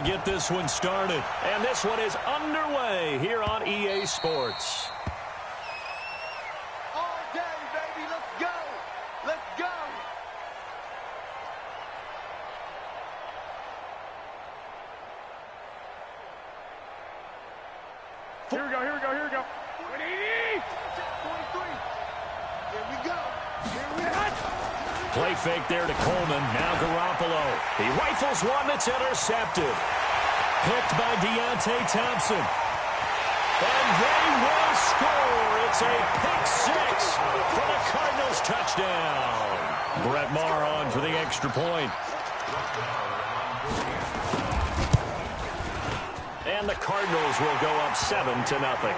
Get this one started, and this one is underway here on EA Sports. All day, baby, let's go! Let's go! Here we go, here we go, here we go. 180! 43. Here we go. Here we go. Play fake there to Coleman. Now Garoppolo. He rifles one that's intercepted. Picked by Deontay Thompson. And they will score. It's a pick six for the Cardinals touchdown. Brett Maher on for the extra point. And the Cardinals will go up 7-0.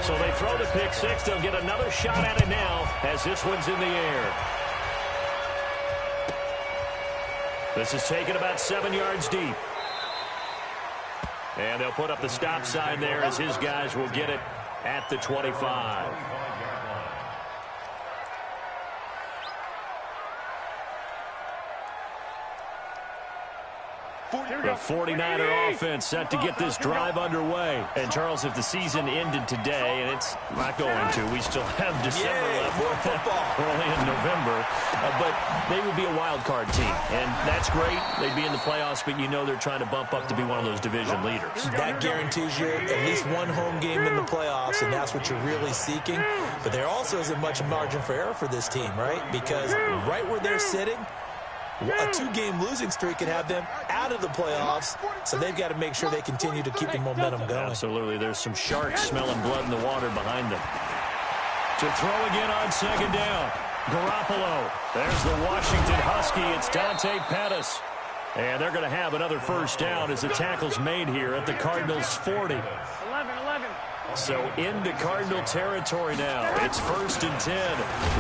So they throw the pick six. They'll get another shot at it now as this one's in the air. This is taken about 7 yards deep. And they'll put up the stop sign there as his guys will get it at the 25. The 49er offense set to get this drive underway. And, Charles, if the season ended today, and it's not going to, we still have December left. We're only in November. But they would be a wild card team. And that's great. They'd be in the playoffs, but you know they're trying to bump up to be one of those division leaders. That guarantees you at least one home game in the playoffs, and that's what you're really seeking. But there also isn't much margin for error for this team, right? Because right where they're sitting, a two-game losing streak could have them out of the playoffs, so they've got to make sure they continue to keep the momentum going. Absolutely. There's some sharks smelling blood in the water behind them. To throw again on second down. Garoppolo. There's the Washington Husky. It's Dante Pettis. And they're going to have another first down as the tackle's made here at the Cardinals' 40. 11. So into Cardinal territory now. It's 1st and 10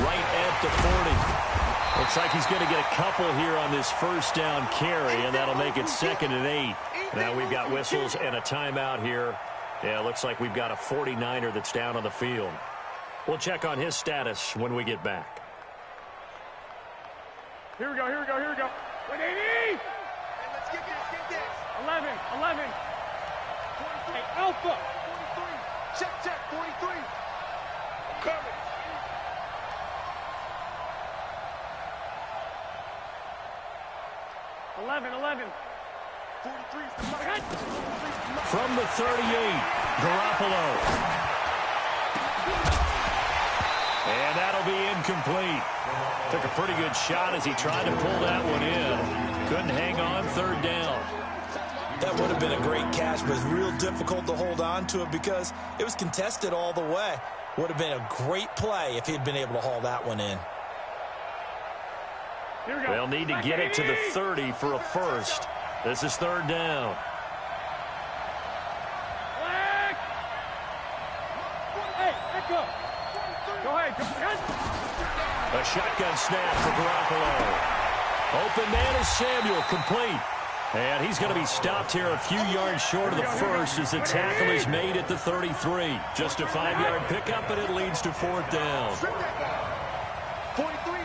right at the 40. Looks like he's going to get a couple here on this first down carry, and that'll make it 2nd and 8. Now we've got whistles and a timeout here. Yeah, it looks like we've got a 49er that's down on the field. We'll check on his status when we get back. Here we go, here we go, here we go. 180! Hey, let's get this. 11. Hey, Alpha! 43. Check, 43. I'm coming. Eleven. 43. From the 38, Garoppolo. And that'll be incomplete. Took a pretty good shot as he tried to pull that one in. Couldn't hang on, 3rd down. That would have been a great catch, but it's real difficult to hold on to it because it was contested all the way. Would have been a great play if he'd been able to haul that one in. They'll need to get it to the 30 for a first. This is 3rd down. Hey, Echo. Go ahead. A shotgun snap for Garoppolo. Open man is Samuel, complete. And he's going to be stopped here a few yards short of the first as the tackle is made at the 33. Just a 5-yard pickup, and it leads to 4th down. 43.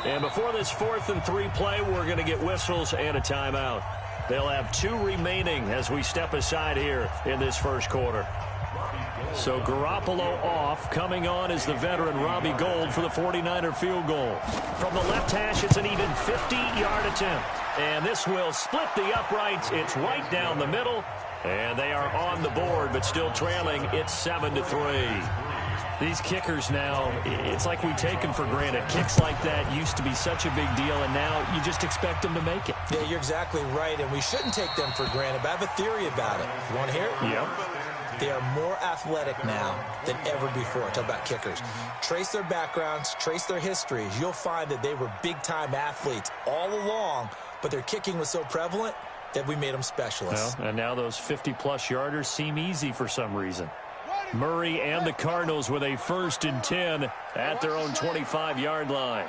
And before this 4th and 3 play, we're going to get whistles and a timeout. They'll have 2 remaining as we step aside here in this first quarter. So Garoppolo off. Coming on is the veteran Robbie Gould for the 49er field goal. From the left hash, it's an even 50-yard attempt. And this will split the uprights. It's right down the middle. And they are on the board, but still trailing. It's 7-3. These kickers now, it's like we take them for granted. Kicks like that used to be such a big deal, and now you just expect them to make it. Yeah, you're exactly right, and we shouldn't take them for granted, but I have a theory about it. You want to hear it? Yeah. They are more athletic now than ever before. Talk about kickers. Trace their backgrounds, trace their histories. You'll find that they were big-time athletes all along, but their kicking was so prevalent that we made them specialists. Well, and now those 50-plus yarders seem easy for some reason. Murray and the Cardinals with a 1st and 10 at their own 25-yard line.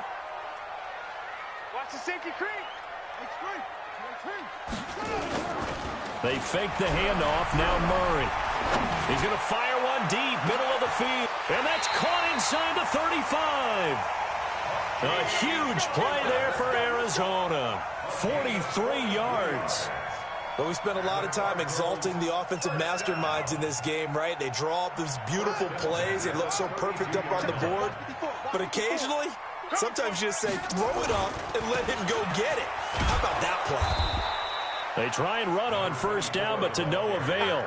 Watch the sinky creek. They fake the handoff. Now Murray. He's going to fire one deep, middle of the field. And that's caught inside the 35. A huge play there for Arizona. 43 yards. But we spent a lot of time exalting the offensive masterminds in this game, right? They draw up these beautiful plays. They look so perfect up on the board. But occasionally, sometimes you just say, throw it up and let him go get it. How about that play? They try and run on first down, but to no avail.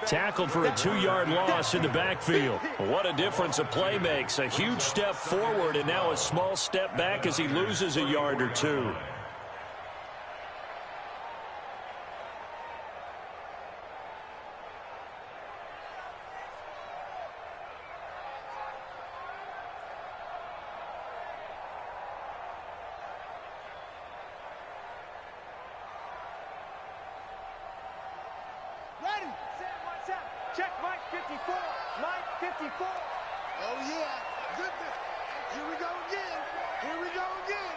Tackled for a 2-yard loss in the backfield. What a difference a play makes. A huge step forward and now a small step back as he loses a yard or two. Check Mike 54. Mike 54. Oh, yeah. Goodness. Here we go again. Here we go again.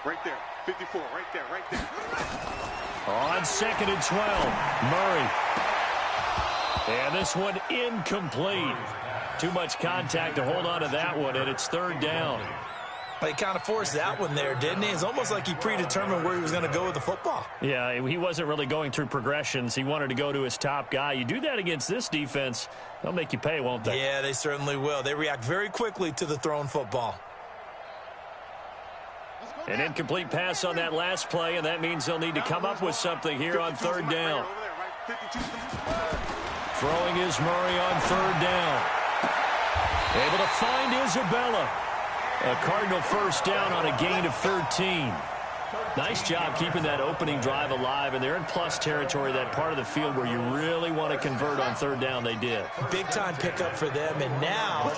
Right there. 54. Right there. Right there. On 2nd and 12. Murray. And this one incomplete. Too much contact to hold on to that one, and it's 3rd down. He kind of forced that one there, didn't he? It's almost like he predetermined where he was going to go with the football. Yeah, he wasn't really going through progressions. He wanted to go to his top guy. You do that against this defense, they'll make you pay, won't they? Yeah, they certainly will. They react very quickly to the thrown football. An incomplete pass on that last play, and that means they'll need to come up with something here on 3rd down. Throwing is Murray on 3rd down. Able to find Isabella. A Cardinal first down on a gain of 13. Nice job keeping that opening drive alive, and they're in plus territory, that part of the field where you really want to convert on 3rd down. They did. Big-time pickup for them, and now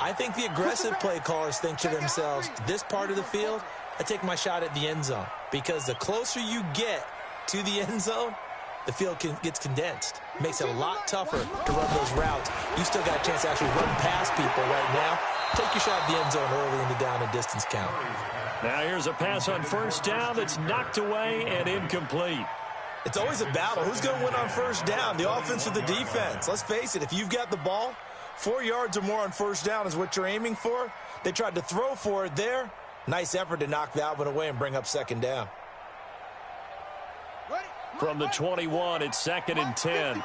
I think the aggressive play callers think to themselves, this part of the field, I take my shot at the end zone, because the closer you get to the end zone, the field gets condensed. Makes it a lot tougher to run those routes. You still got a chance to actually run past people right now. Take your shot at the end zone early in the down and distance count. Now here's a pass on first down that's knocked away and incomplete. It's always a battle. Who's going to win on first down, the offense or the defense? Let's face it, if you've got the ball, 4 yards or more on first down is what you're aiming for. They tried to throw for it there. Nice effort to knock that one away and bring up 2nd down. From the 21, it's 2nd and 10. Come on,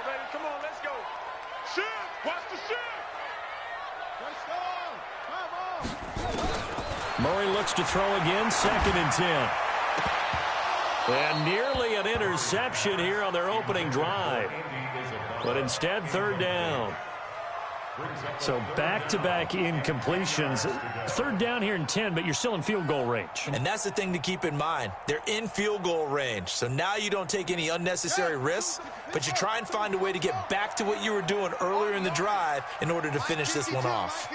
baby. Come on, let's go. Shoot. Watch the shoot. Murray looks to throw again, 2nd and 10. And nearly an interception here on their opening drive. But instead, 3rd down. So back-to-back incompletions. 3rd down here in 10, but you're still in field goal range. And that's the thing to keep in mind. They're in field goal range. So now you don't take any unnecessary risks, but you try and find a way to get back to what you were doing earlier in the drive in order to finish this one off.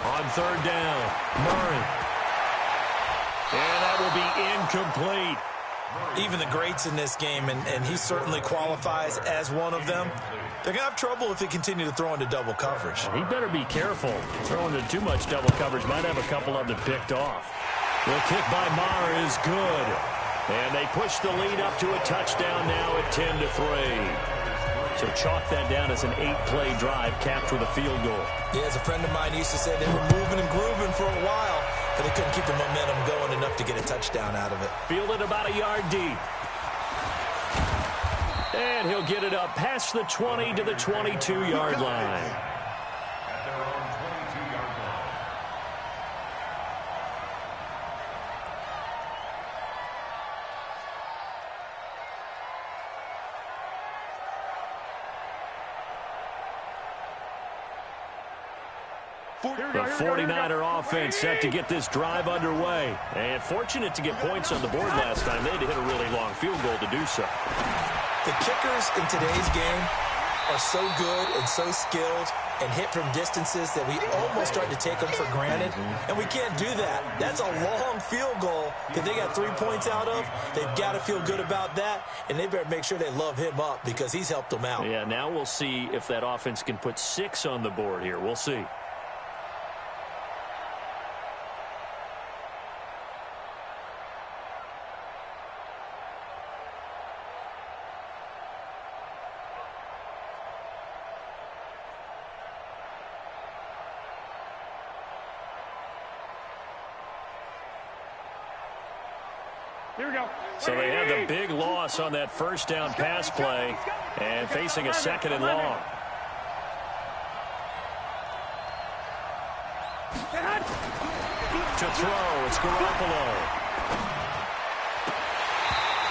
On 3rd down, Murray. And that will be incomplete. Even the greats in this game, and he certainly qualifies as one of them, they're going to have trouble if they continue to throw into double coverage. He better be careful. Throwing into too much double coverage might have a couple of them picked off. The kick by Maher is good. And they push the lead up to a touchdown now at 10-3. So chalk that down as an 8-play drive capped with a field goal. Yeah, as a friend of mine used to say, they were moving and grooving for a while, but they couldn't keep the momentum going enough to get a touchdown out of it. Fielded about a yard deep. And he'll get it up past the 20 to the 22-yard line. The 49er offense set to get this drive underway. And fortunate to get points on the board last time. They had to hit a really long field goal to do so. The kickers in today's game are so good and so skilled and hit from distances that we almost start to take them for granted. And we can't do that. That's a long field goal that they got 3 points out of. They've got to feel good about that, and they better make sure they love him up because he's helped them out. Yeah, now we'll see if that offense can put 6 on the board here. We'll see. Here we go. So they had the big loss on that first down pass play and facing a second and long. To throw, it's Garoppolo.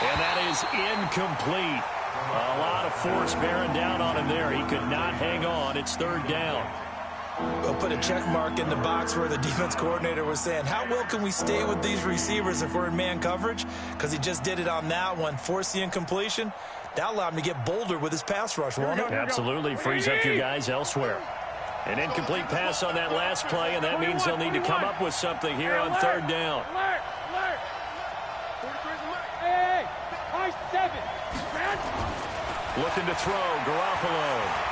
And that is incomplete. A lot of force bearing down on him there. He could not hang on. It's third down. We'll put a check mark in the box where the defense coordinator was saying, how well can we stay with these receivers if we're in man coverage? Because he just did it on that one, forced the incompletion. That allowed him to get bolder with his pass rush, won't it? Absolutely frees up your guys elsewhere. An incomplete pass on that last play, and that means they'll need to come up with something here on third down. Looking to throw, Garoppolo.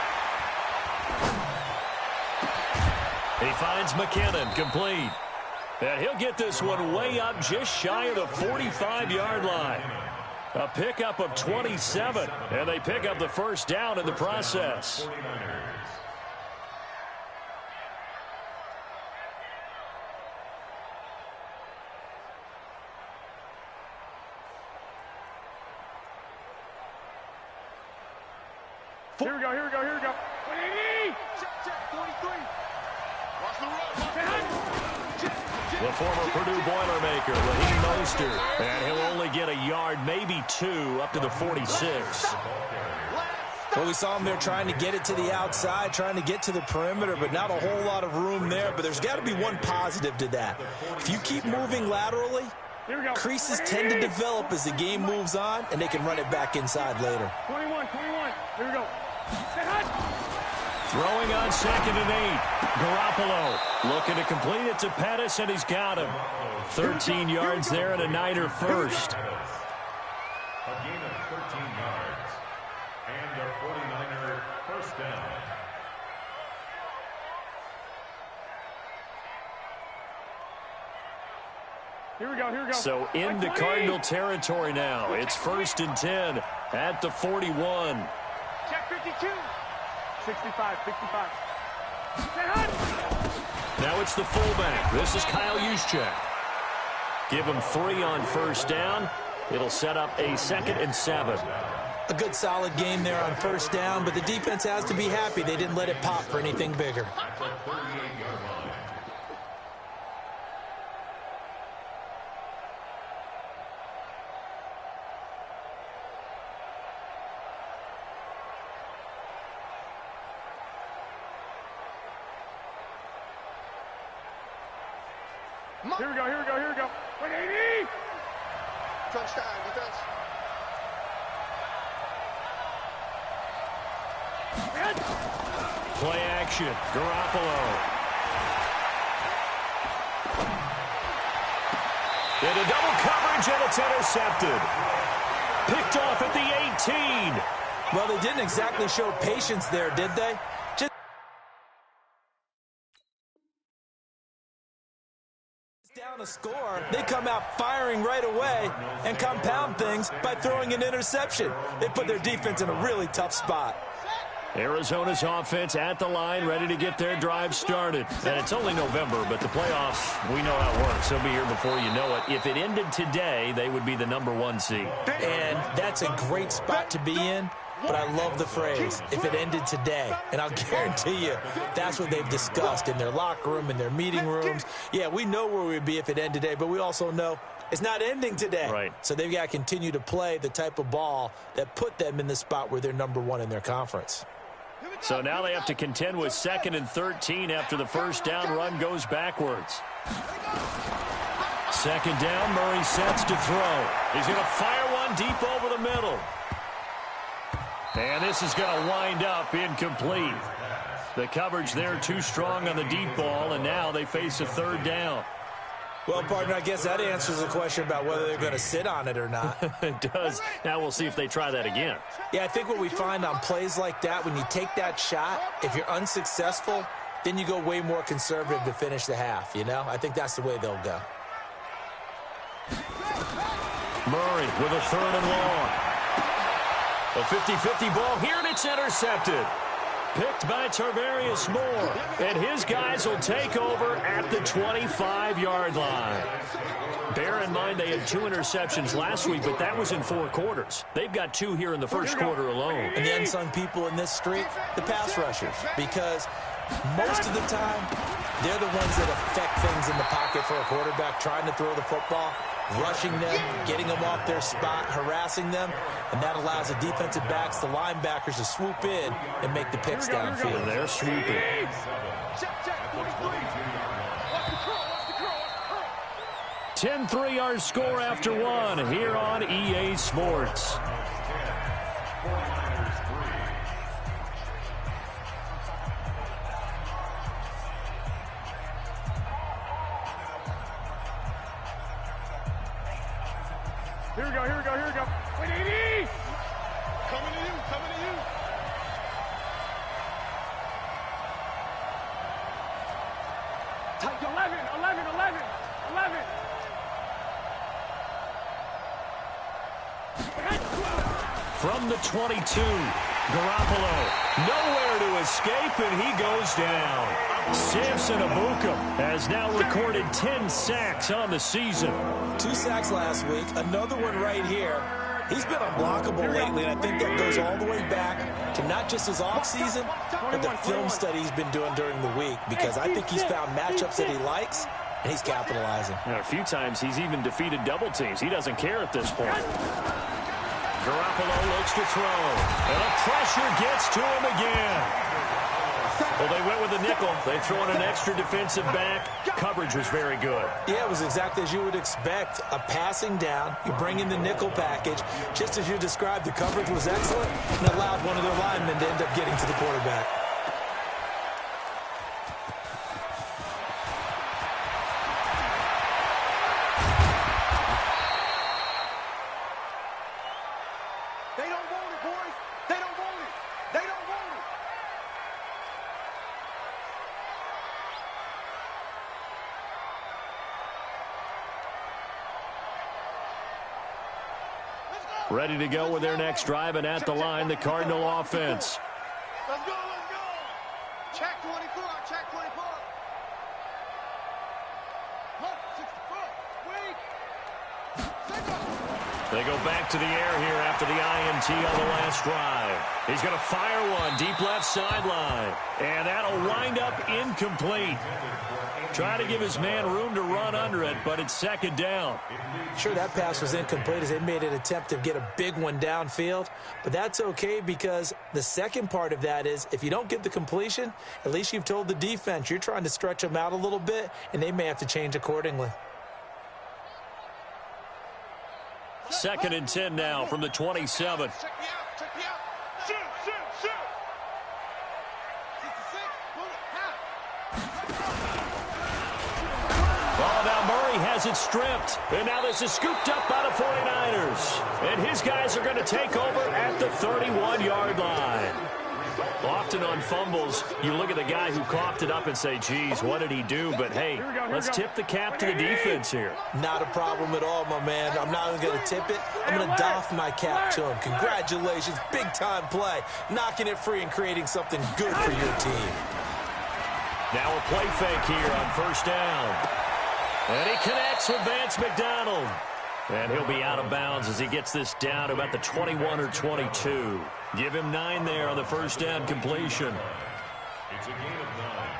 He finds McKinnon, complete. And he'll get this one way up just shy of the 45-yard line. A pickup of 27, and they pick up the first down in the process. Here we go, here we go, here we go. 180! Check, 43. Watch the run. The former Purdue Boilermaker, Raheem Mostert. And he'll only get a yard, maybe two, up to the 46. Well, we saw him there trying to get it to the outside, trying to get to the perimeter, but not a whole lot of room there. But there's got to be one positive to that. If you keep moving laterally, creases tend to develop as the game moves on, and they can run it back inside later. 21. Here we go. Throwing on 2nd and 8. Garoppolo looking to complete it to Pettis, and he's got him. 13 yards there and a Niner first. A gain of 13 yards. And a 49er first down. Here we go, here we go. So into Cardinal territory now. It's 1st and 10 at the 41. Check 52. 65. Now it's the fullback. This is Kyle Juszczyk. Give him 3 on first down. It'll set up a 2nd and 7. A good solid game there on first down, but the defense has to be happy they didn't let it pop for anything bigger. Here we go, here we go, here we go. 180! Touchdown, defense. Play action. Garoppolo. Into double coverage, and it's intercepted. Picked off at the 18. Well, they didn't exactly show patience there, did they? Just down a score, they come out firing right away and compound things by throwing an interception. They put their defense in a really tough spot. Arizona's offense at the line, ready to get their drive started. And it's only November, but the playoffs, we know how it works. They'll be here before you know it. If it ended today, they would be the #1 seed. And that's a great spot to be in, but I love the phrase, if it ended today. And I'll guarantee you, that's what they've discussed in their locker room, in their meeting rooms. Yeah, we know where we'd be if it ended today, but we also know it's not ending today. Right. So they've got to continue to play the type of ball that put them in the spot where they're #1 in their conference. So now they have to contend with 2nd and 13 after the first down run goes backwards. 2nd down, Murray sets to throw. He's going to fire one deep over the middle. And this is going to wind up incomplete. The coverage there too strong on the deep ball, and now they face a 3rd down. Well, partner, I guess that answers the question about whether they're going to sit on it or not. It does. Now we'll see if they try that again. Yeah, I think what we find on plays like that, when you take that shot, if you're unsuccessful, then you go way more conservative to finish the half, you know? I think that's the way they'll go. Murray with a 3rd and long. A 50-50 ball here, and it's intercepted. picked by Tarvarius Moore. And his guys will take over at the 25-yard line. Bear in mind they had 2 interceptions last week, but that was in 4 quarters. They've got 2 here in the first quarter alone. And the unsung people in this streak, the pass rushers, because most of the time, they're the ones that affect things in the pocket for a quarterback, trying to throw the football, rushing them, getting them off their spot, harassing them, and that allows the defensive backs, the linebackers, to swoop in and make the picks downfield. They're swooping. 10-3 our score after 1 here on EA Sports. Here we go, here we go, here we go. Wait, 80! Coming to you, coming to you. Take 11, 11, 11, 11. From the 22, Garoppolo, nowhere to escape, and he goes down. Samson Ebukam has now recorded 10 sacks on the season. 2 sacks last week, another one right here. He's been unblockable lately, and I think that goes all the way back to not just his offseason, but the film study he's been doing during the week, because I think he's found matchups that he likes, and he's capitalizing. A few times he's even defeated double teams. He doesn't care at this point. Garoppolo looks to throw, and the pressure gets to him again. Well, they went with a nickel. They throw in an extra defensive back. Coverage was very good. Yeah, it was exactly as you would expect. A passing down. You bring in the nickel package. Just as you described, the coverage was excellent and allowed one of their linemen to end up getting to the quarterback. They don't want it, boys. They don't want it. They don't want it. Ready to go with their next drive, and at the line, the Cardinal offense. Let's go, let's go. Check 24, check 24. Look, 64. Wait. They go back to the air here after the INT on the last drive. He's going to fire one deep left sideline, and that'll wind up incomplete. Trying to give his man room to run under it, but it's second down. Sure, that pass was incomplete as they made an attempt to get a big one downfield, but that's okay because the second part of that is if you don't get the completion, at least you've told the defense you're trying to stretch them out a little bit, and they may have to change accordingly. 2nd and 10 now from the 27. Check me out, check me out. Shoot, shoot, shoot. 66, bullet, half. Oh, now Murray has it stripped. And now this is scooped up by the 49ers. And his guys are going to take over at the 31-yard line. Often on fumbles, you look at the guy who coughed it up and say, geez, what did he do? But, hey, let's tip the cap to the defense here. Not a problem at all, my man. I'm not even going to tip it. I'm going to doff my cap to him. Congratulations. Big-time play. Knocking it free and creating something good for your team. Now a play fake here on first down. And he connects with Vance McDonald. And he'll be out of bounds as he gets this down to about the 21 or 22. Give him 9 there on the first down completion.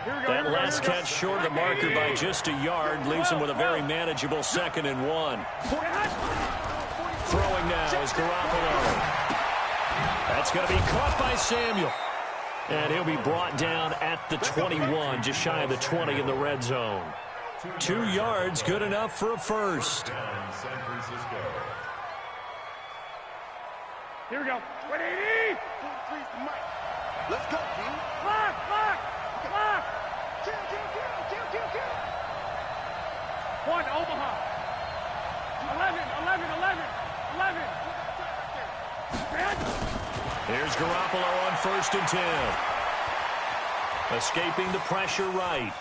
That last catch short of the marker by just a yard leaves him with a very manageable 2nd and 1. Throwing now is Garoppolo. That's going to be caught by Samuel. And he'll be brought down at the 21, just shy of the 20 in the red zone. 2 yards, good enough for a first. Here we go. 180. Let's go, team. Lock, lock, lock. Kill, kill, kill, kill, kill, kill. 1, Omaha. 11, 11, 11, 11. Here's Garoppolo on 1st and 10. Escaping the pressure right.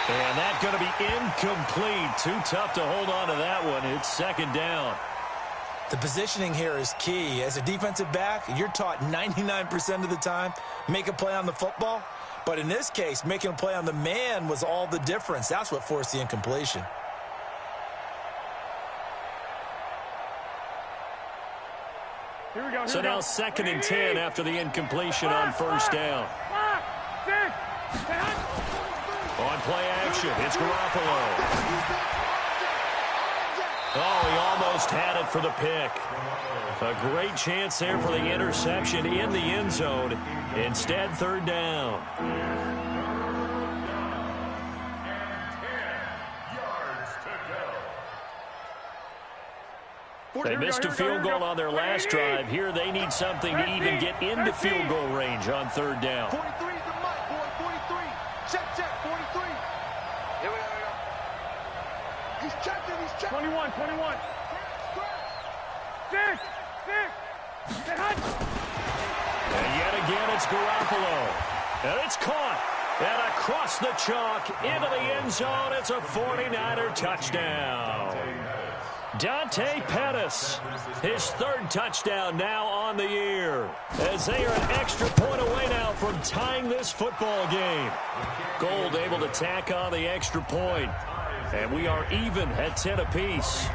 And that's going to be incomplete. Too tough to hold on to that one. It's 2nd down. The positioning here is key. As a defensive back, you're taught 99% of the time, make a play on the football. But in this case, making a play on the man was all the difference. That's what forced the incompletion. So now 2nd and 10 after the incompletion on first down. On play action, it's Garoppolo. Oh, he almost had it for the pick. A great chance there for the interception in the end zone. Instead, 3rd down. They missed a field goal on their last drive. Here they need something to even get into field goal range on 3rd down. 43 is the mark, boy. 43. Check, 43. Here we go. He's checking. 21. 6. And yet again, it's Garoppolo. And it's caught. And across the chalk into the end zone. It's a 49er touchdown. Dante Pettis, his 3rd touchdown now on the year, as they are an extra point away now from tying this football game. Gold able to tack on the extra point, and we are even at 10 apiece.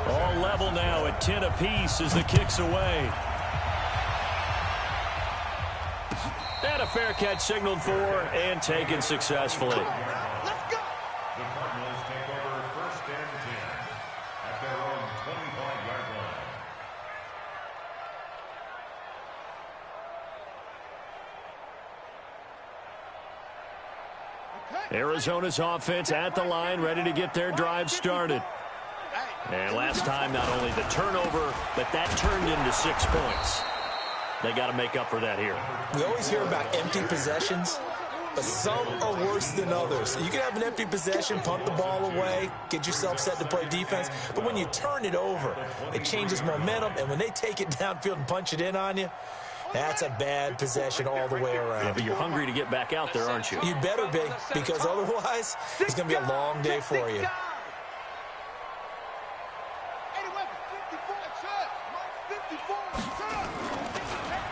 All level now at 10 apiece as the kick's away. And a fair catch signaled for and taken successfully. Arizona's offense at the line, ready to get their drive started. And last time, not only the turnover, but that turned into 6 points. They got to make up for that here. We always hear about empty possessions, but some are worse than others. You can have an empty possession, punt the ball away, get yourself set to play defense, but when you turn it over, it changes momentum, and when they take it downfield and punch it in on you, that's a bad possession all the way around. Yeah, but you're hungry to get back out there, aren't you? You better be, because otherwise, it's going to be a long day for you.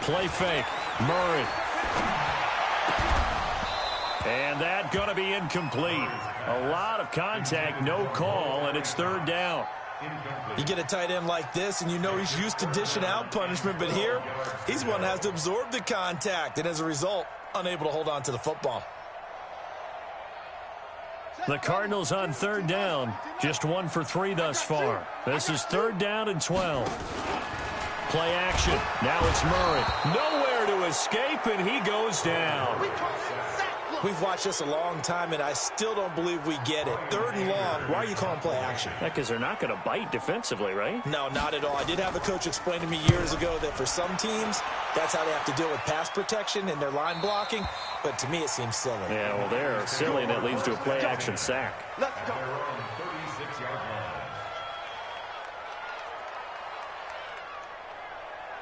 Play fake. Murray. And that going to be incomplete. A lot of contact, no call, and it's 3rd down. You get a tight end like this, and you know he's used to dishing out punishment, but here, he's one that has to absorb the contact, and as a result, unable to hold on to the football. The Cardinals on 3rd down, just 1 for 3 thus far. This is 3rd down and 12. Play action. Now it's Murray. Nowhere to escape, and he goes down. We've watched this a long time, and I still don't believe we get it. 3rd and long, why are you calling play action? Because they're not going to bite defensively, right? No, not at all. I did have a coach explain to me years ago that for some teams, that's how they have to deal with pass protection and their line blocking, but to me it seems silly. Yeah, well, they're silly, and that leads to a play action sack. Let's go.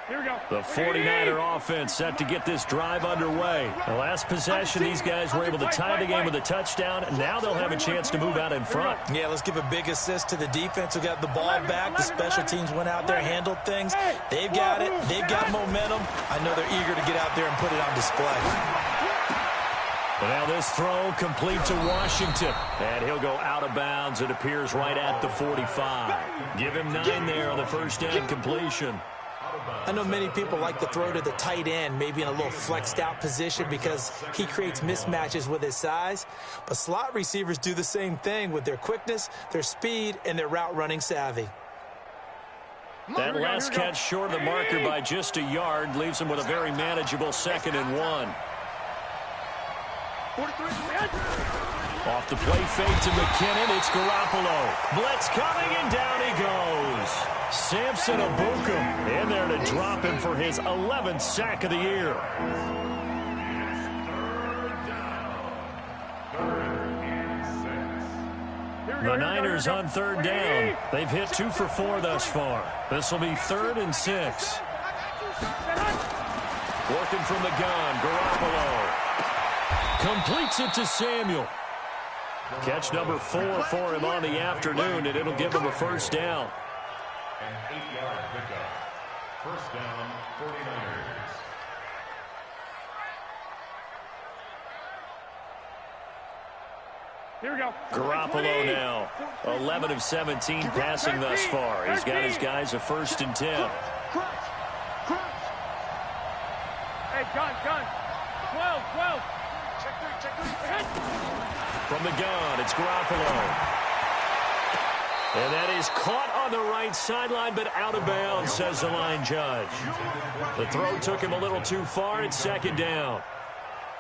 Here we go. The 49er offense set to get this drive underway. The last possession, these guys were able to tie the game with a touchdown, and now they'll have a chance to move out in front. Yeah, let's give a big assist to the defense who got the ball back. The special teams went out there, handled things. They've got it. They've got momentum. I know they're eager to get out there and put it on display. But now this throw complete to Washington. And he'll go out of bounds. It appears right at the 45. Give him 9 there on the first down completion. I know many people like to throw to the tight end, maybe in a little flexed out position because he creates mismatches with his size. But slot receivers do the same thing with their quickness, their speed, and their route running savvy. That last catch short of the marker by just a yard leaves him with a very manageable 2nd and 1. Off the play fake to McKinnon. It's Garoppolo. Blitz coming, and down he goes. Samson Abukum in there to drop him for his 11th sack of the year. The Niners on 3rd down. They've hit 2 for 4 thus far. This will be 3rd and 6. Working from the gun, Garoppolo. Completes it to Samuel. Catch number 4 for him on the afternoon, and it'll give him a first down. An 8-yard pickup. First down, 49ers. Here we go. Garoppolo now, 11 of 17 passing thus far. He's got his guys a 1st and 10. Hey, gun. 12. Check 3. From the gun, it's Garoppolo. And that is caught on the right sideline, but out of bounds, says the line judge. The throw took him a little too far. It's 2nd down.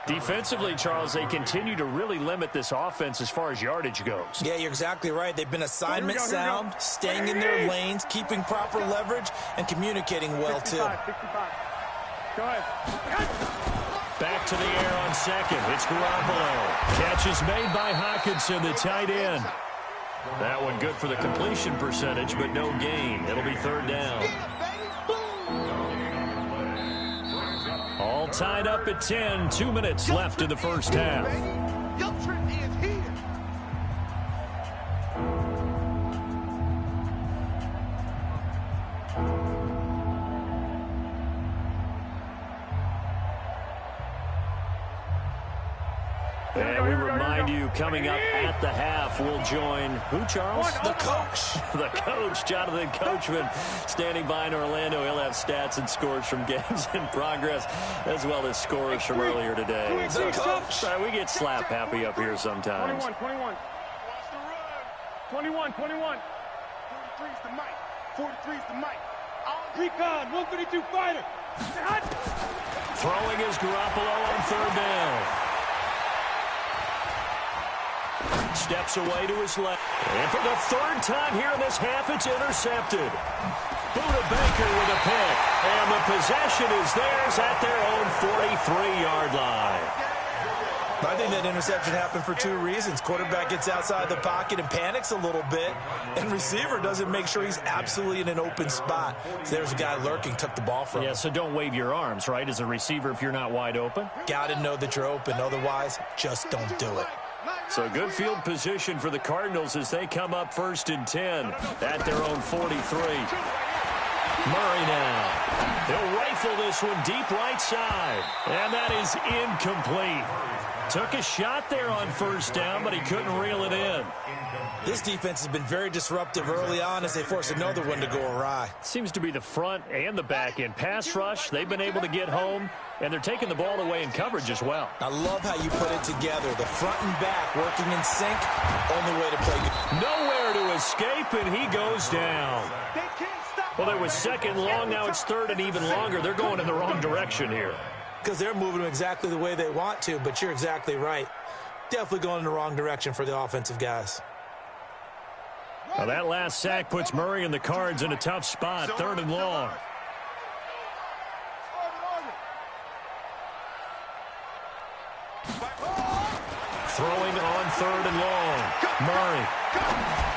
Defensively, Charles, they continue to really limit this offense as far as yardage goes. Yeah, you're exactly right. They've been assignment sound, staying in their lanes, keeping proper leverage, and communicating well, 65, too. 65. Go ahead. Back to the air on 2nd. It's Garoppolo. Catch is made by Hockenson, the tight end. That one good for the completion percentage, but no gain. It'll be 3rd down. All tied up at 10. 2 minutes left in the first half. Your trip is here. And we remind you, coming up at the half, we'll join who, Charles? The coach. The coach, Jonathan Coachman, standing by in Orlando. He'll have stats and scores from games in progress, as well as scores from earlier today. The coach. We get slap happy up here sometimes. 21. 43's the mic. 43's the mic. Recon, 132 fighter. Throwing is Garoppolo on 3rd down. Steps away to his left. And for the 3rd time here in this half, it's intercepted. Buda Baker with a pick. And the possession is theirs at their own 43-yard line. I think that interception happened for 2 reasons. Quarterback gets outside the pocket and panics a little bit, and receiver doesn't make sure he's absolutely in an open spot. So there's a guy lurking, took the ball from him. Yeah, so don't wave your arms, right, as a receiver if you're not wide open. Got to know that you're open. Otherwise, just don't do it. So good field position for the Cardinals as they come up 1st and 10 at their own 43. Murray now. He'll rifle this one deep right side. And that is incomplete. Took a shot there on 1st down, but he couldn't reel it in. This defense has been very disruptive early on as they force another one to go awry. Seems to be the front and the back end. Pass rush, they've been able to get home, and they're taking the ball away in coverage as well. I love how you put it together. The front and back working in sync, only way to play good. Nowhere to escape, and he goes down. Well, it was 2nd long, now it's 3rd and even longer. They're going in the wrong direction here. Because they're moving them exactly the way they want to, but you're exactly right. Definitely going in the wrong direction for the offensive guys. Now that last sack puts Murray and the Cards in a tough spot, 3rd and long. Throwing on 3rd and long. Murray.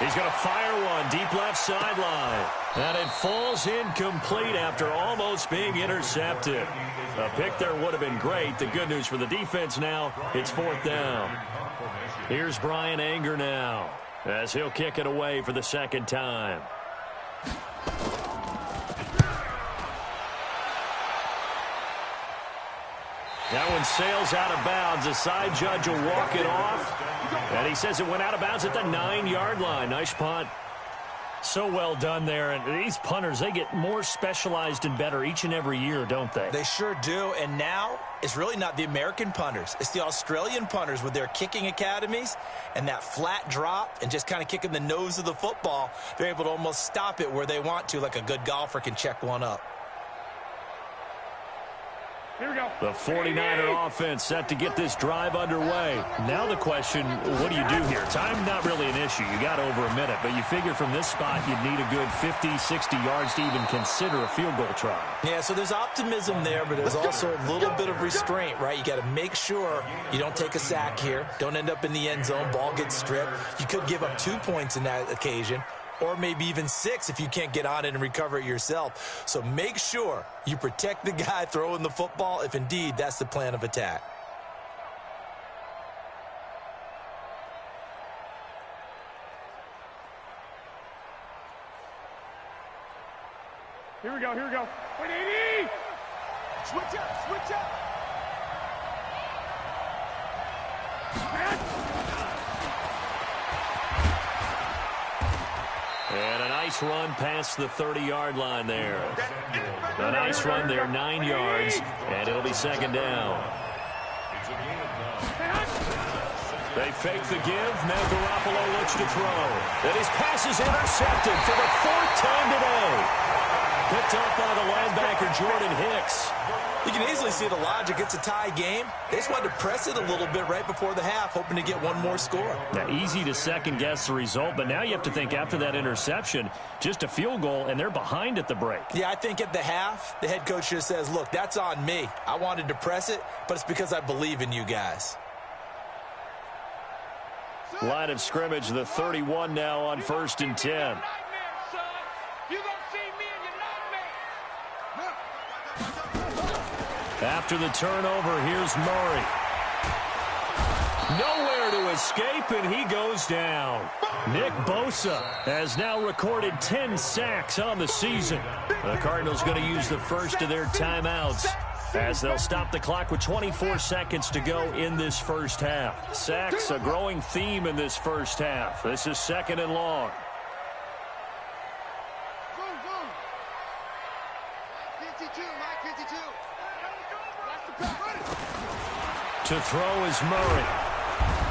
He's going to fire one deep left sideline. And it falls incomplete after almost being intercepted. A pick there would have been great. The good news for the defense now, it's 4th down. Here's Brian Anger now, as he'll kick it away for the 2nd time. That one sails out of bounds. The side judge will walk it off. And he says it went out of bounds at the 9-yard line. Nice punt. So well done there. And these punters, they get more specialized and better each and every year, don't they? They sure do. And now it's really not the American punters. It's the Australian punters with their kicking academies and that flat drop and just kind of kicking the nose of the football. They're able to almost stop it where they want to, like a good golfer can check one up. Here we go. The 49er offense set to get this drive underway. Now the question, what do you do here? Time not really an issue. You got over a minute, but you figure from this spot you'd need a good 50, 60 yards to even consider a field goal try. Yeah, so there's optimism there, but there's also a little bit of restraint, right? You got to make sure you don't take a sack here. Don't end up in the end zone. Ball gets stripped. You could give up 2 points in that occasion, or maybe even 6 if you can't get on it and recover it yourself. So make sure you protect the guy throwing the football if indeed that's the plan of attack. Here we go, here we go. 180! Switch up, switch up. And a nice run past the 30-yard line there. A nice run there, 9 yards, and it'll be second down. They fake the give. Now Garoppolo looks to throw. And his pass is intercepted for the 4th time today. Picked up by the linebacker, Jordan Hicks. You can easily see the logic. It's a tie game. They just wanted to press it a little bit right before the half, hoping to get one more score. Now, easy to second-guess the result, but now you have to think after that interception, just a field goal, and they're behind at the break. Yeah, I think at the half, the head coach just says, look, that's on me. I wanted to press it, but it's because I believe in you guys. Line of scrimmage, the 31 now on 1st and 10. After the turnover, here's Murray. Nowhere to escape, and he goes down. Nick Bosa has now recorded 10 sacks on the season. The Cardinals going to use the first of their timeouts as they'll stop the clock with 24 seconds to go in this first half. Sacks, a growing theme in this first half. This is 2nd and long. To throw is Murray.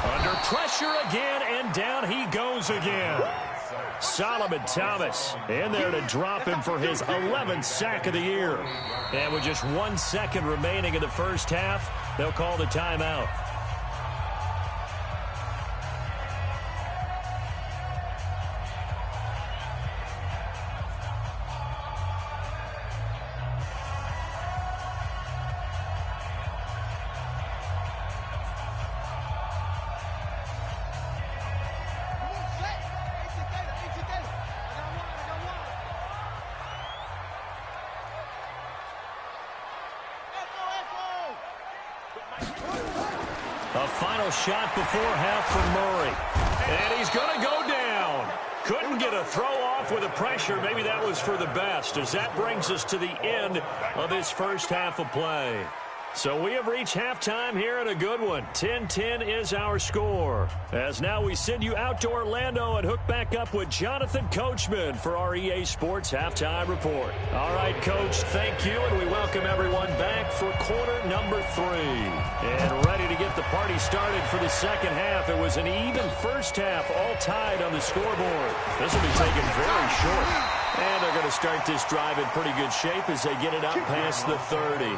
Under pressure again, and down he goes again. Solomon Thomas in there to drop him for his 11th sack of the year. And with just 1 second remaining in the first half, they'll call the timeout. A final shot before half from Murray. And he's going to go down. Couldn't get a throw off with the pressure. Maybe that was for the best, as that brings us to the end of this first half of play. So we have reached halftime here at a good one. 10-10 is our score. As now we send you out to Orlando and hook back up with Jonathan Coachman for our EA Sports Halftime Report. All right, Coach, thank you, and we welcome everyone back for quarter number 3. And ready to get the party started for the second half. It was an even first half, all tied on the scoreboard. This will be taken very short. And they're going to start this drive in pretty good shape as they get it out past the 30.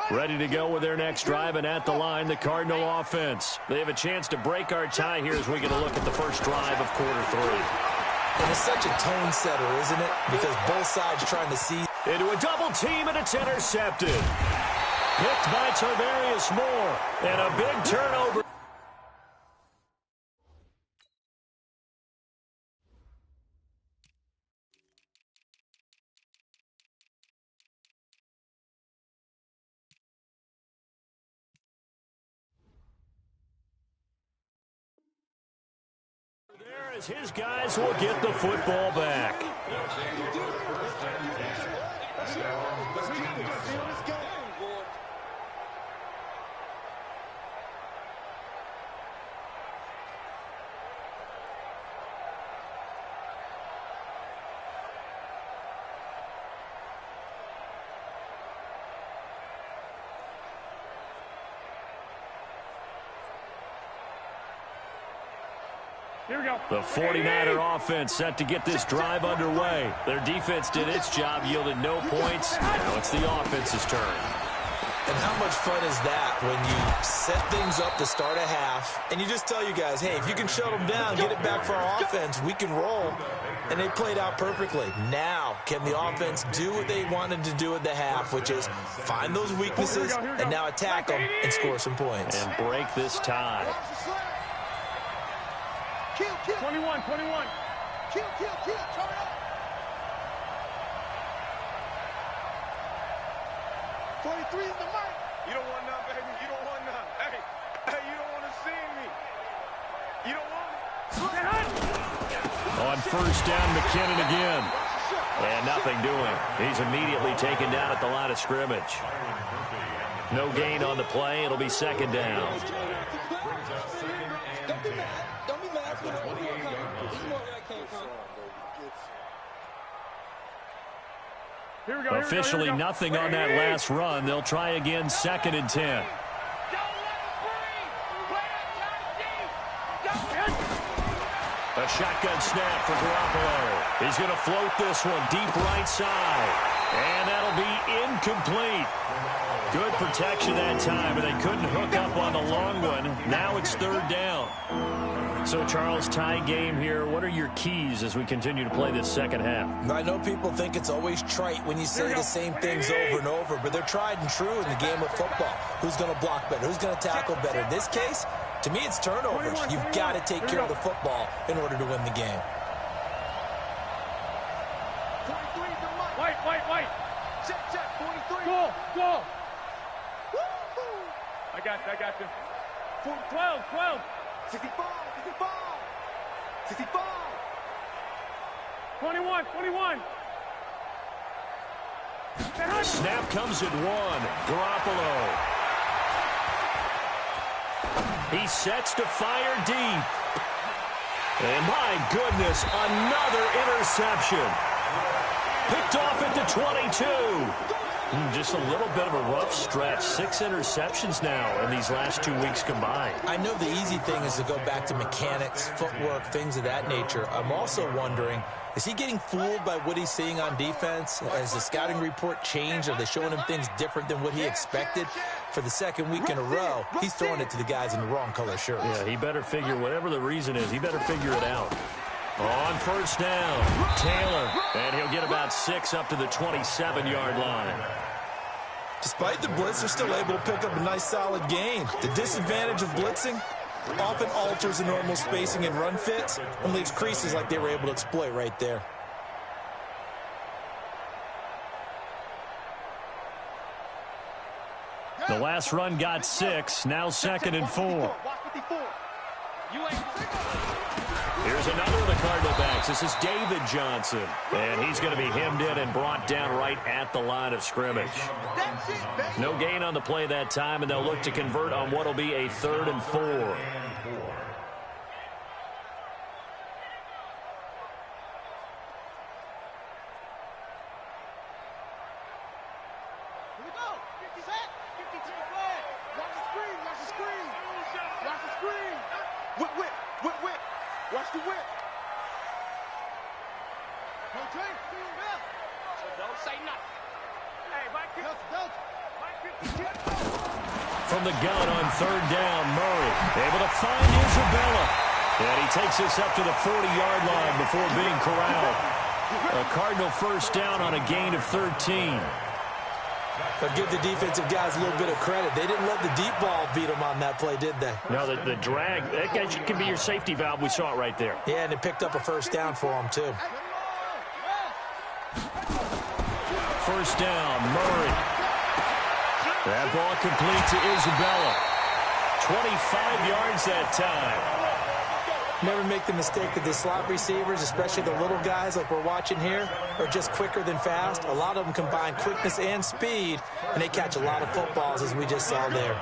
Ready to go with their next drive, and at the line, the Cardinal offense. They have a chance to break our tie here as we get a look at the first drive of quarter 3. And it's such a tone setter, isn't it? Because both sides trying to see. Into a double team, and it's intercepted. Picked by Tarvarius Moore, and a big turnover. As his guys will get the football back. Here we go. The 49er offense set to get this drive underway. Their defense did its job, yielded no points. Now it's the offense's turn. And how much fun is that when you set things up to start a half, and you just tell you guys, hey, if you can shut them down, get it back for our offense, we can roll. And they played out perfectly. Now, can the offense do what they wanted to do at the half, which is find those weaknesses and now attack them and score some points. And break this tie. Kill. 21. Kill. Turn up. 43 in the mark. You don't want none, baby. You don't want none. Hey, you don't want to see me. You don't want it. On first down, McKinnon again. And nothing doing. He's immediately taken down at the line of scrimmage. No gain on the play. It'll be second down. Don't be mad. This is more where I came from. Here we go. Officially nothing on that last run. They'll try again, second and 10. A shotgun snap for Garoppolo. He's going to float this one deep right side. And that'll be incomplete. Good protection that time, and they couldn't hook up on the long one. Now it's third down. So, Charles, tie game here. What are your keys as we continue to play this second half? I know people think it's always trite when you say the same things over and over, but they're tried and true in the game of football. Who's going to block better? Who's going to tackle better? In this case, to me, it's turnovers. You've got to take care of the football in order to win the game. White. Check. 43. Go. I got you. 12. 65. 21. Snap comes at one. Garoppolo. He sets to fire deep. And my goodness, another interception. Picked off at the 22. Just a little bit of a rough stretch. 6 interceptions now in these last 2 weeks combined. I know the easy thing is to go back to mechanics, footwork, things of that nature. I'm also wondering, is he getting fooled by what he's seeing on defense? Has the scouting report changed? Are they showing him things different than what he expected? For the second week in a row, he's throwing it to the guys in the wrong color shirts. Yeah, he better figure, whatever the reason is, he better figure it out. On first down, Taylor, and he'll get about 6 up to the 27-yard line. Despite the blitz, they're still able to pick up a nice, solid gain. The disadvantage of blitzing often alters the normal spacing and run fits and leaves creases like they were able to exploit right there. The last run got 6, now second and 4. Here's another of the Cardinal backs. This is David Johnson. And he's going to be hemmed in and brought down right at the line of scrimmage. No gain on the play that time, and they'll look to convert on what will be a 3rd and 4. Watch the whip. Don't say nothing. Hey, Mike, from the gun on 3rd down, Murray able to find Isabella. And he takes this up to the 40-yard line before being corralled. A Cardinal first down on a gain of 13. But give the defensive guys a little bit of credit. They didn't let the deep ball beat them on that play, did they? No, the drag, that guy can be your safety valve. We saw it right there. Yeah, and it picked up a first down for them, too. First down, Murray. That ball complete to Isabella. 25 yards that time. Never make the mistake that the slot receivers, especially the little guys like we're watching here, are just quicker than fast. A lot of them combine quickness and speed, and they catch a lot of footballs, as we just saw there.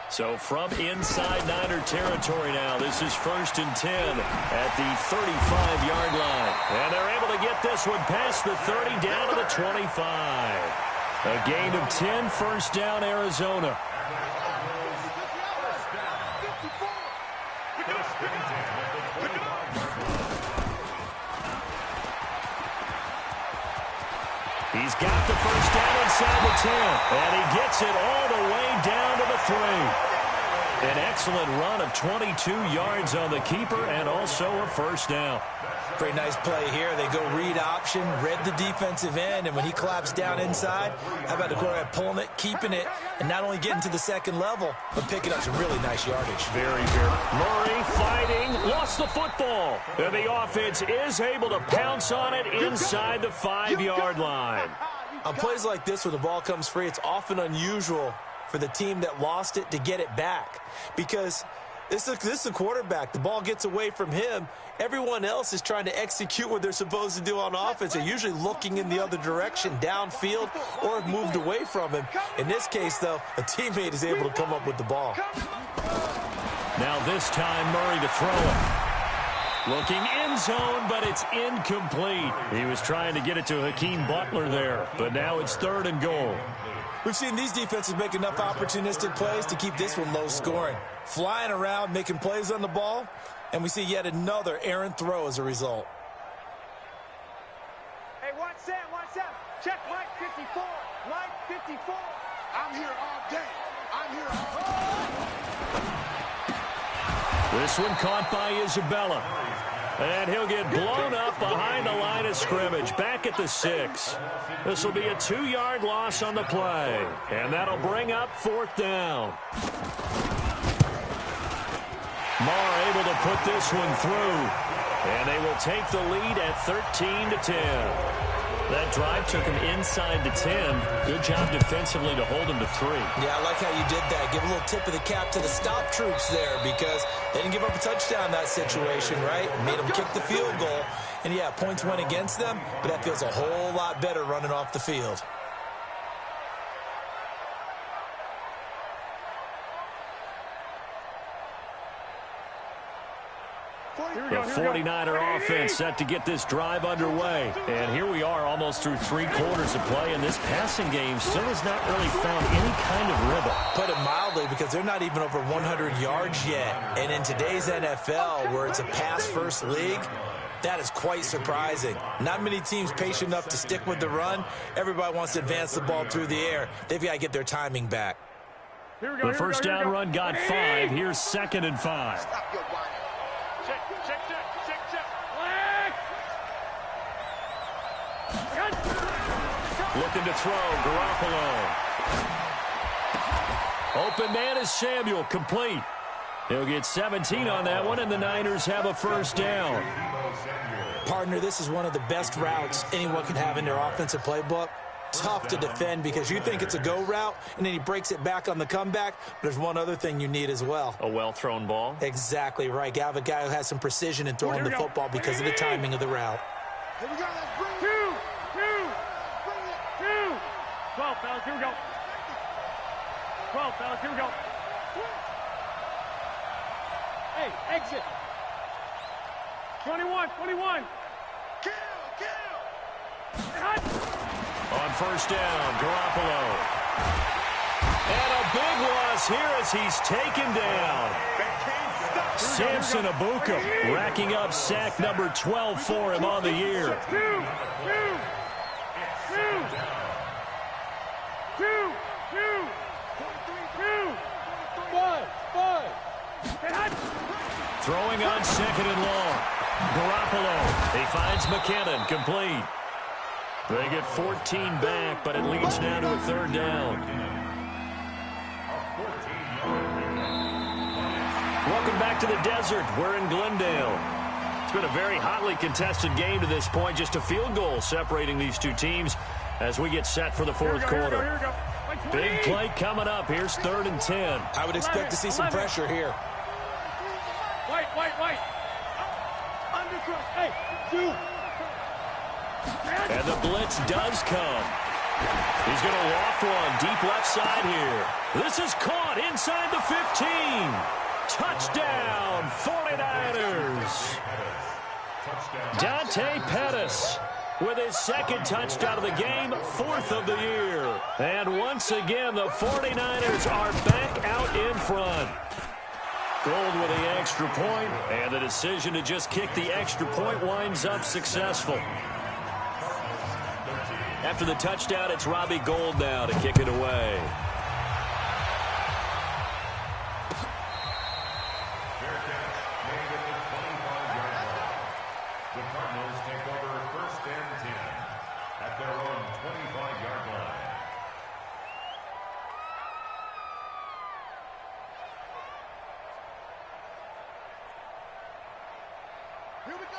So from inside Niner territory now, this is 1st and 10 at the 35-yard line. And they're able to get this one past the 30 down to the 25. A gain of 10, first down, Arizona. He's got the first down inside the 10, and he gets it all the way down to the 3. An excellent run of 22 yards on the keeper and also a first down. Pretty nice play here. They go read option, read the defensive end, and when he collapsed down inside, how about the quarterback pulling it, keeping it, and not only getting to the second level, but picking up some really nice yardage. Very. Murray fighting, lost the football. And the offense is able to pounce on it inside the 5-yard line. On plays like this where the ball comes free, it's often unusual for the team that lost it to get it back because this is a quarterback. The ball gets away from him. Everyone else is trying to execute what they're supposed to do on offense. They're usually looking in the other direction, downfield, or have moved away from him. In this case, though, a teammate is able to come up with the ball. Now this time, Murray to throw it. Looking end zone, but it's incomplete. He was trying to get it to Hakeem Butler there, but now it's 3rd and goal. We've seen these defenses make enough opportunistic plays to keep this one low scoring. Flying around, making plays on the ball, and we see yet another errant throw as a result. Hey, watch Sam. Check Mike 54. Mike 54. I'm here all day. This one caught by Isabella. And he'll get blown up behind the line of scrimmage, back at the 6. This will be a 2-yard loss on the play. And that'll bring up 4th down. Marr able to put this one through. And they will take the lead at 13-10. That drive took him inside the 10. Good job defensively to hold him to 3. Yeah, I like how you did that. Give a little tip of the cap to the stop troops there because they didn't give up a touchdown in that situation, right? Made them kick the field goal. And, yeah, points went against them, but that feels a whole lot better running off the field. The 49er offense set to get this drive underway. And here we are almost through 3 quarters of play, and this passing game still has not really found any kind of rhythm. Put it mildly, because they're not even over 100 yards yet. And in today's NFL, where it's a pass-first league, that is quite surprising. Not many teams patient enough to stick with the run. Everybody wants to advance the ball through the air. They've got to get their timing back. The first down run got 5. Here's 2nd and 5. Looking to throw, Garoppolo. Open man is Samuel, complete. He'll get 17 on that one, and the Niners have a first down. Partner, this is one of the best routes anyone can have in their offensive playbook. Tough to defend because you think it's a go route, and then he breaks it back on the comeback. There's one other thing you need as well. A well-thrown ball? Exactly right. You have a guy who has some precision in throwing the football because of the timing of the route. Here we go. Let's bring it. 2. 12, fellas, here we go. 12, fellas, here we go. Hey, exit. 21. Kill. On first down, Garoppolo. And a big loss here as he's taken down. Samson Abuka racking up sack number 12 for him on the year. 2. Throwing on 2nd and long. Garoppolo. He finds McKinnon, complete. They get 14 back, but it leads now to a 3rd down. Welcome back to the desert. We're in Glendale. It's been a very hotly contested game to this point. Just a field goal separating these two teams as we get set for the 4th quarter. Big play coming up. Here's 3rd and 10. I would expect to see some pressure here. White. Undercross. Hey, 2. And the blitz does come. He's going to loft one deep left side here. This is caught inside the 15. Touchdown, 49ers. Dante Pettis with his 2nd touchdown of the game, 4th of the year. And once again, the 49ers are back out in front. Gold with the extra point, and the decision to just kick the extra point winds up successful. After the touchdown, it's Robbie Gould now to kick it away. their own 25-yard line.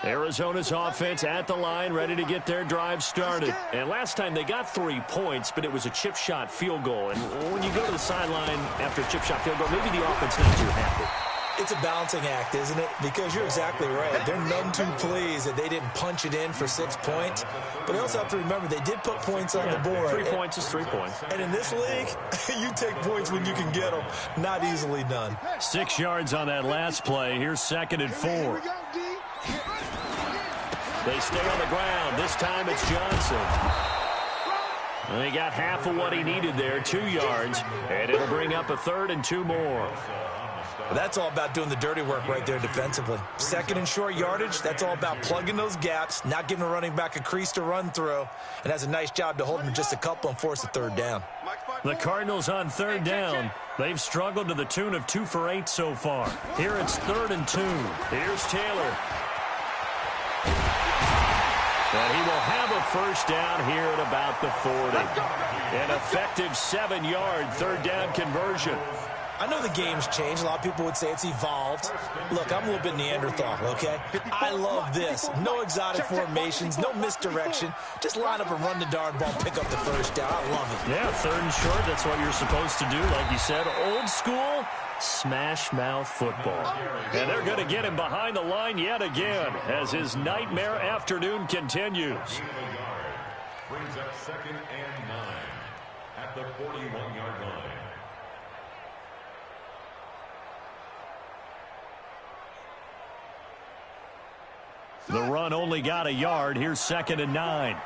Arizona's offense at the line, ready to get their drive started. And last time they got 3 points, but it was a chip shot field goal. And when you go to the sideline after a chip shot field goal, maybe the offense not too happy. It's a balancing act, isn't it? Because you're exactly right. They're none too pleased that they didn't punch it in for 6 points. But they also have to remember they did put points on the board. 3 points is 3 points. And in this league, you take points when you can get them. Not easily done. 6 yards on that last play. Here's 2nd and 4. They stay on the ground. This time it's Johnson. And he got half of what he needed there, 2 yards. And it'll bring up a 3rd and 2 more. That's all about doing the dirty work right there defensively. 2nd and short yardage, that's all about plugging those gaps, not giving a running back a crease to run through, and has a nice job to hold him just a couple and force a 3rd down. The Cardinals on 3rd down. They've struggled to the tune of 2 for 8 so far. Here it's 3rd and 2. Here's Taylor. And he will have a 1st down here at about the 40. An effective 7-yard 3rd down conversion. I know the game's changed. A lot of people would say it's evolved. Look, I'm a little bit Neanderthal, okay? I love this. No exotic formations, no misdirection. Just line up and run the darn ball, pick up the 1st down. I love it. Yeah, 3rd and short, that's what you're supposed to do. Like you said, old school, smash mouth football. And they're going to get him behind the line yet again as his nightmare afternoon continues. Brings up 2nd and 9 at the 41-yard line. The run only got a yard. Here's 2nd and 9.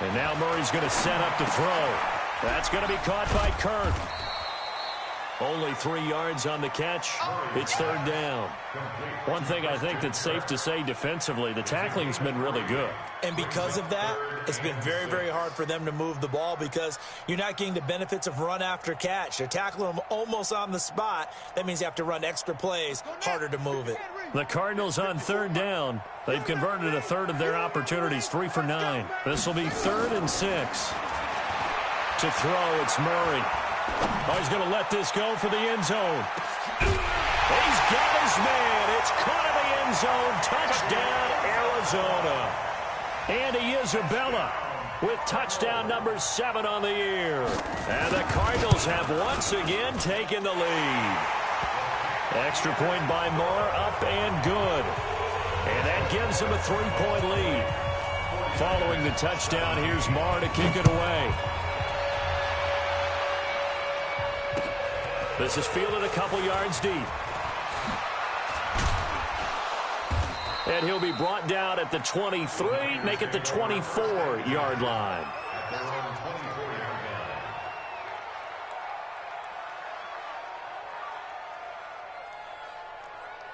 And now Murray's going to set up to throw. That's going to be caught by Kirk. Only 3 yards on the catch. It's 3rd down. One thing I think that's safe to say defensively, the tackling's been really good. And because of that, it's been very, very hard for them to move the ball because you're not getting the benefits of run after catch. They're tackling them almost on the spot. That means you have to run extra plays, harder to move it. The Cardinals on 3rd down. They've converted a 1/3 of their opportunities, 3 for 9. This will be 3rd and 6. To throw, it's Murray. Oh, he's going to let this go for the end zone. He's got his man. It's caught in the end zone. Touchdown, Arizona. Andy Isabella with touchdown number 7 on the year. And the Cardinals have once again taken the lead. Extra point by Moore, up and good. And that gives them a 3-point lead. Following the touchdown, here's Moore to kick it away. This is fielded a couple yards deep. And he'll be brought down at the 23, make it the 24-yard line.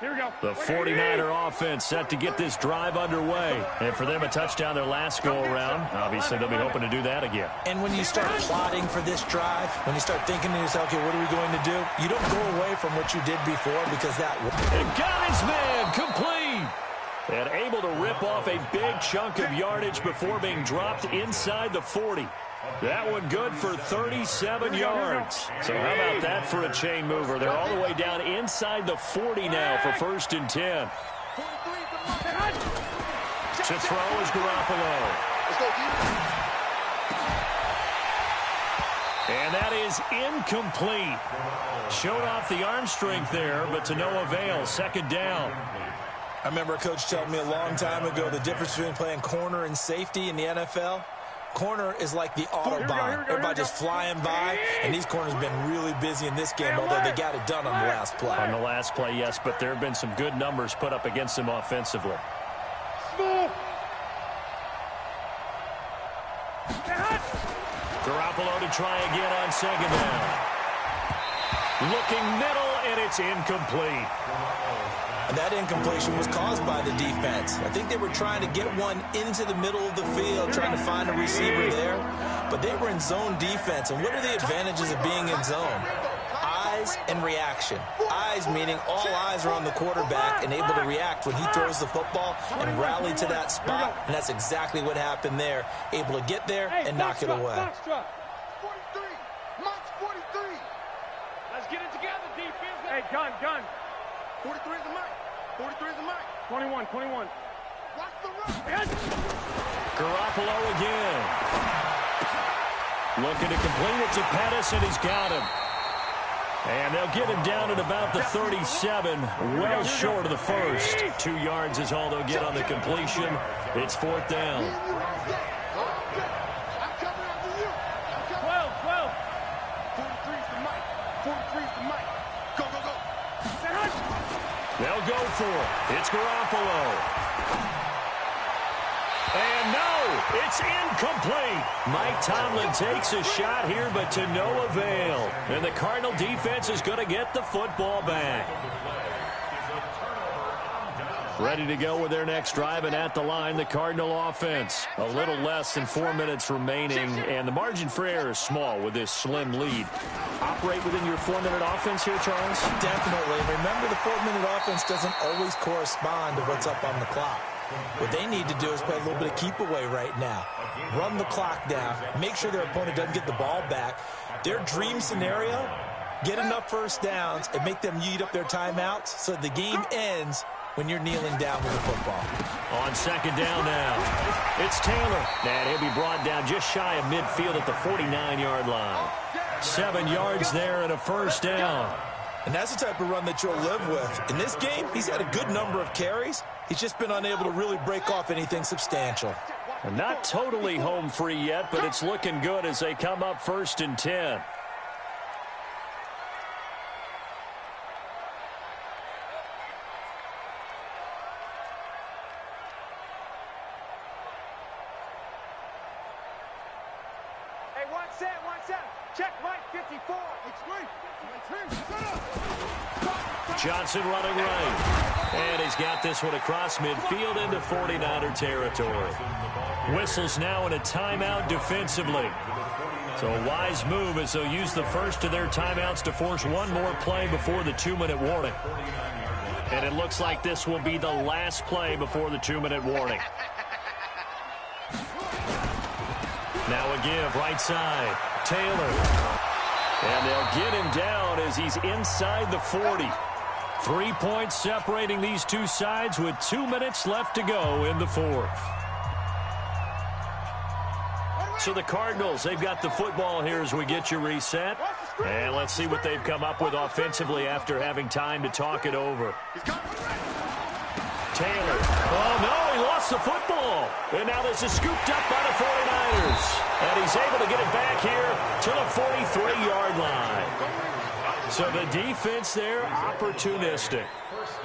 Here we go. The 49er offense set to get this drive underway. And for them, a touchdown their last go-around. Obviously, they'll be hoping to do that again. And when you start plotting for this drive, when you start thinking to yourself, okay, what are we going to do? You don't go away from what you did before because that... And got his man complete. And able to rip off a big chunk of yardage before being dropped inside the 40. That one good for 37 yards. So how about that for a chain mover? They're all the way down inside the 40 now for 1st and 10. To throw is Garoppolo. And that is incomplete. Showed off the arm strength there, but to no avail. 2nd down. I remember a coach telling me a long time ago the difference between playing corner and safety in the NFL. Corner is like the Autobahn. Everybody just flying by, and these corners have been really busy in this game, although they got it done on the last play. On the last play, yes, but there have been some good numbers put up against them offensively. Garoppolo to try again on 2nd down. Looking middle, and it's incomplete. And that incompletion was caused by the defense. I think they were trying to get one into the middle of the field, trying to find a receiver there. But they were in zone defense. And what are the advantages of being in zone? eyes and reaction. Eyes meaning all eyes are on the quarterback and able to react when he throws the football and rally to that spot. And that's exactly what happened there. Able to get there and knock it away. 43. Mike's 43. Let's get it together, defense. Hey, gun. 43 is the Mike. 43 is the Mike. 21. Watch the run. Garoppolo again. Looking to complete it to Pettis, and he's got him. And they'll get him down at about the 37, well short of the first. 2 yards is all they'll get on the completion. It's 4th down. I'm coming after you. 12. 43 is the Mike. 43 is the Mike. Go. They'll go for it. It's Garoppolo. And no, it's incomplete. Mike Tomlin takes a shot here, but to no avail. And the Cardinal defense is going to get the football back. Ready to go with their next drive, and at the line, the Cardinal offense. A little less than 4 minutes remaining, and the margin for error is small with this slim lead. Operate within your 4-minute offense here, Charles? Definitely. Remember, the 4-minute offense doesn't always correspond to what's up on the clock. What they need to do is play a little bit of keep away right now. Run the clock down. Make sure their opponent doesn't get the ball back. Their dream scenario, get enough first downs and make them eat up their timeouts so the game ends when you're kneeling down with the football. On 2nd down now, it's Taylor. And he'll be brought down just shy of midfield at the 49-yard line. 7 yards there and a first down. And that's the type of run that you'll live with. In this game, he's had a good number of carries. He's just been unable to really break off anything substantial. And not totally home free yet, but it's looking good as they come up 1st and 10. Hey, one set. Check Mike 54. Johnson running right. And he's got this one across midfield into 49er territory. Whistles now in a timeout defensively. So a wise move as they'll use the first of their timeouts to force one more play before the 2-minute warning. And it looks like this will be the last play before the 2-minute warning. Now a give right side. Taylor. And they'll get him down as he's inside the 40. 3 points separating these two sides with 2 minutes left to go in the 4th. So the Cardinals, they've got the football here as we get you reset. And let's see what they've come up with offensively after having time to talk it over. Taylor. Oh, no, he lost the football. And now this is scooped up by the 49ers. And he's able to get it back here to the 43-yard line. So the defense there, opportunistic.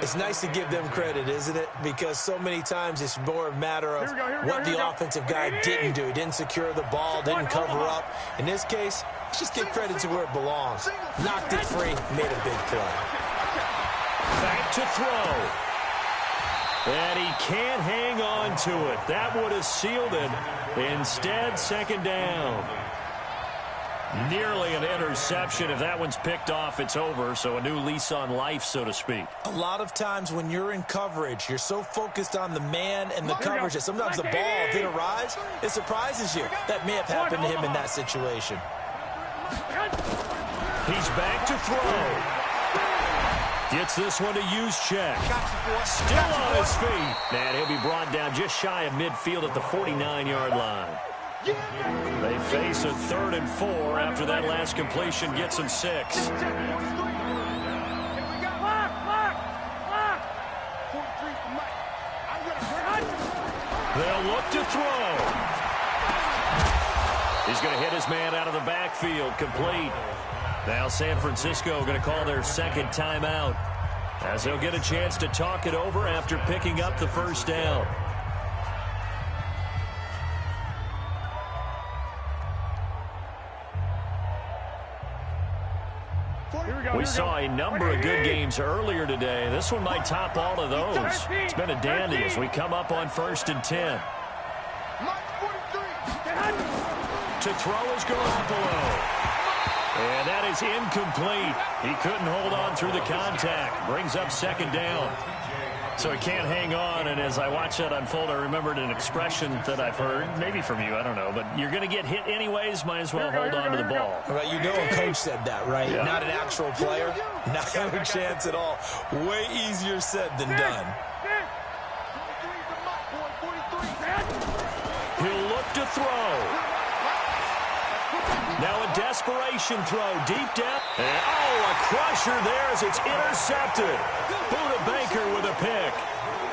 It's nice to give them credit, isn't it? Because so many times it's more a matter of what the offensive guy didn't do. He didn't secure the ball, didn't cover up. In this case, let's just give credit to where it belongs. Knocked it free, made a big play. Back to throw. And he can't hang on to it. That would have sealed it. Instead, 2nd down. Nearly an interception. If that one's picked off, it's over. So a new lease on life, so to speak. A lot of times when you're in coverage, you're so focused on the man and the coverage that sometimes the ball did arrive. It surprises you. That may have happened to him in that situation. He's back to throw. Gets this one to Juszczyk. Still on his feet. And he'll be brought down just shy of midfield at the 49-yard line. They face a 3rd and 4 after that last completion gets them 6. They'll look to throw. He's going to hit his man out of the backfield. Complete. Now San Francisco going to call their 2nd timeout as they'll get a chance to talk it over after picking up the first down. We saw a number of good games earlier today. This one might top all of those. It's been a dandy as we come up on 1st and 10. To throw is Garoppolo. And that is incomplete. He couldn't hold on through the contact. Brings up second down. So he can't hang on, and as I watch that unfold, I remembered an expression that I've heard, maybe from you, I don't know, but you're going to get hit anyways, might as well hold on to the ball. Well, you know a coach said that, right? Yeah. Not an actual player. Not a chance at all. Way easier said than done. He'll look to throw. Now a desperation throw deep down. And, a crusher there as it's intercepted. Buda Baker with a pick.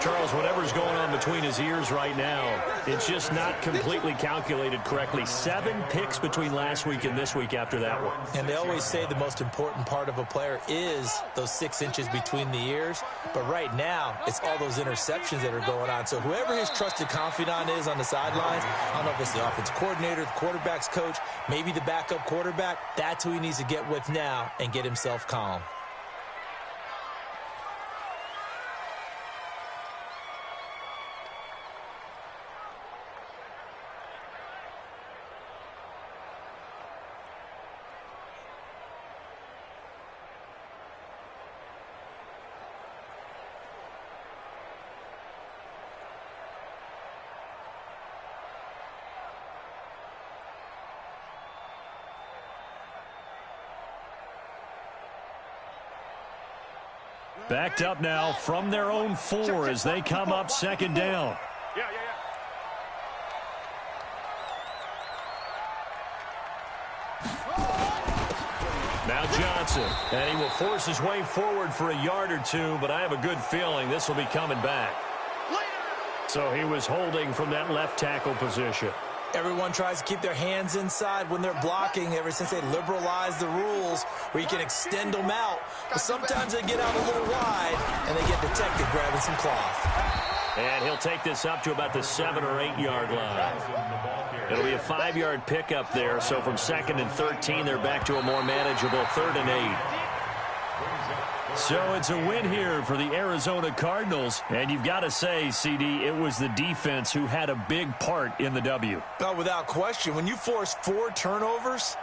Charles, whatever's going on between his ears right now, it's just not completely calculated correctly. 7 picks between last week and this week after that one. And they always say the most important part of a player is those 6 inches between the ears. But right now, it's all those interceptions that are going on. So whoever his trusted confidant is on the sidelines, I don't know if it's the offensive coordinator, the quarterback's coach, maybe the backup quarterback, that's who he needs to get with now and get himself calm. Backed up now from their own 4 as they come up second down. Now Johnson, and he will force his way forward for a yard or 2, but I have a good feeling this will be coming back. So he was holding from that left tackle position. Everyone tries to keep their hands inside when they're blocking ever since they liberalized the rules where you can extend them out. But sometimes they get out a little wide, and they get detected grabbing some cloth. And he'll take this up to about the 7 or 8 yard line. It'll be a 5-yard pickup there, so from 2nd and 13, they're back to a more manageable 3rd and 8. So it's a win here for the Arizona Cardinals. And you've got to say, CD, it was the defense who had a big part in the W. No, without question. When you force 4 turnovers,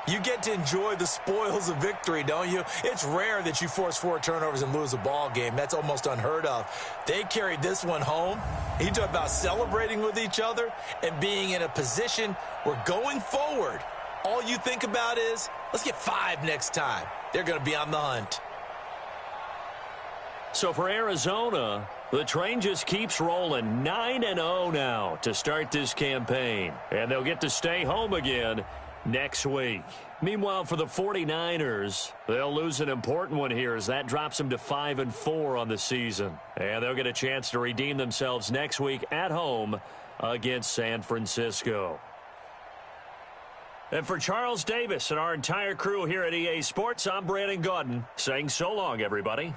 you get to enjoy the spoils of victory, don't you? It's rare that you force 4 turnovers and lose a ball game. That's almost unheard of. They carried this one home. You talk about celebrating with each other and being in a position where going forward, all you think about is, let's get 5 next time. They're going to be on the hunt. So for Arizona, the train just keeps rolling. 9-0 now to start this campaign. And they'll get to stay home again next week. Meanwhile, for the 49ers, they'll lose an important one here as that drops them to 5-4 on the season. And they'll get a chance to redeem themselves next week at home against San Francisco. And for Charles Davis and our entire crew here at EA Sports, I'm Brandon Gaudin saying so long, everybody.